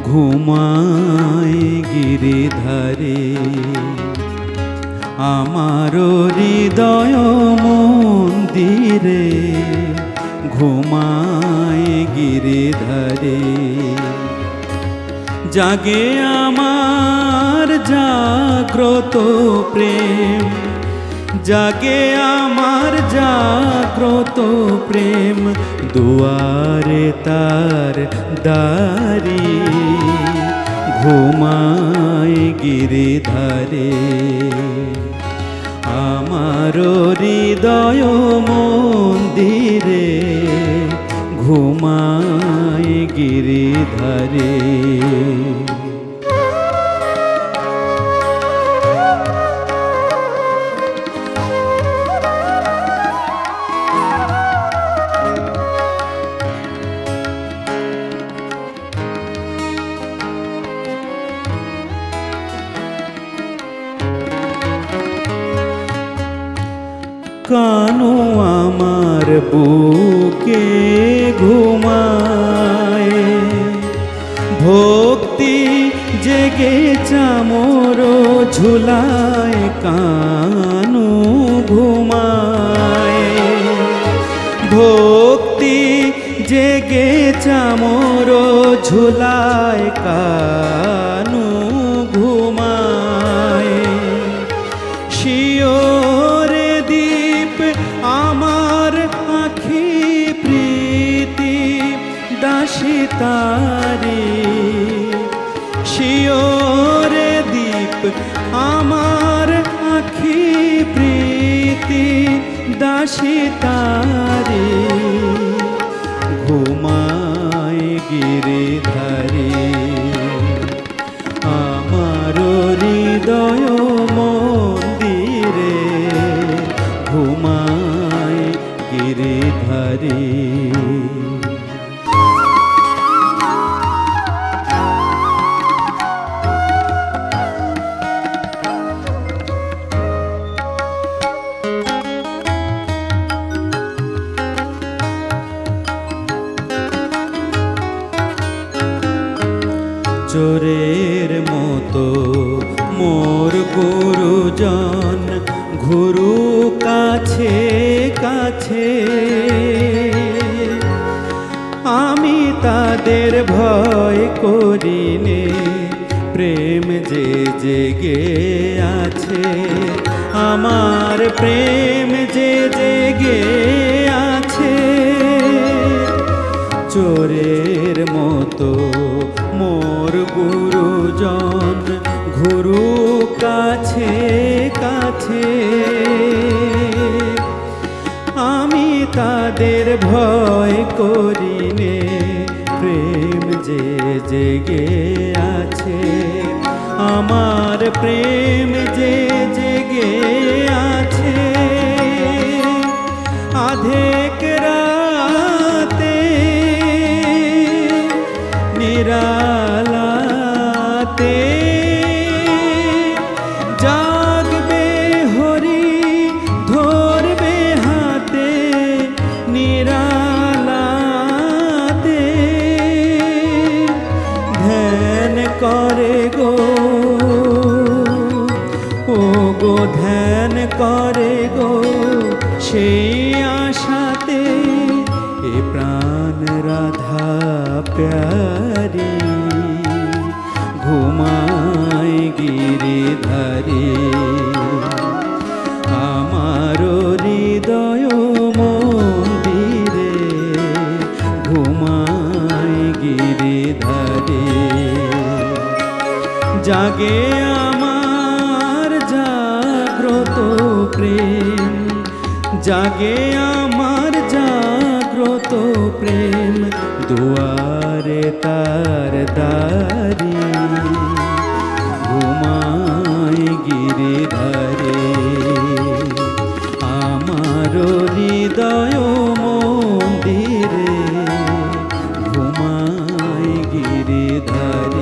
ঘুমায় গিরিধারে। আমার হৃদয় মন্দিরে ঘুমায় গিরিধারে। জাগে আমার জাগ্রত প্রেম, জাগে আমার জাগ্রত প্রেম, দুয়ারে তার দাঁড়ি ঘুমায় গিরিধারে। আমার হৃদয় মন্দিরে ঘুমায় গিরিধারে। কানু আমার বুকে ঘুমায়, ভক্তি জেগে চামর ঝুলায় কানু ঘুমায়। ভক্তি জেগে চামর ঝুলায় কানু ঘুমায়। শিওরে দীপ আমার আখি প্রীতি দাসী তারি। শিওরে দীপ আমার আখি প্রীতি দাসী তারি ঘুমায় গিরিধারে। আমার হৃদয় মন্দিরে ঘুমায় গিরিধারে। চোরের মতো মোর গুরুজন ঘুরু কাছে কাছে। আমি তাদের ভয় করিনে, প্রেম যে জেগে আছে। আমার প্রেম যে জেগে আছে। চোরের মতো মোর গুরুজন ঘুরু কাছে কাছে। আমি তাদের ভয় করিনে, প্রেম যে জেগে আছে। আমার প্রেম যে জেগে আছে। আধেক রাতে নিরালাতে জাগবে হরি ধরবে হাতে। নিরালাতে ধ্যান করে গো, ও গো ধ্যান করে গো সেই আশাতে। এ প্রাণ রাধা প্যারি ঘুমায় গিরিধারে। আমার হৃদয় মন্দিরে ঘুমায় গিরিধারে। জাগে আমার জাগ্রত প্রেম, জাগে আমার জাগ্রত প্রেম, দুয়ারে তার দাঁড়ি ঘুমায় গিরিধারে। আমার হৃদয় মন্দিরে ঘুমায় গিরিধারে।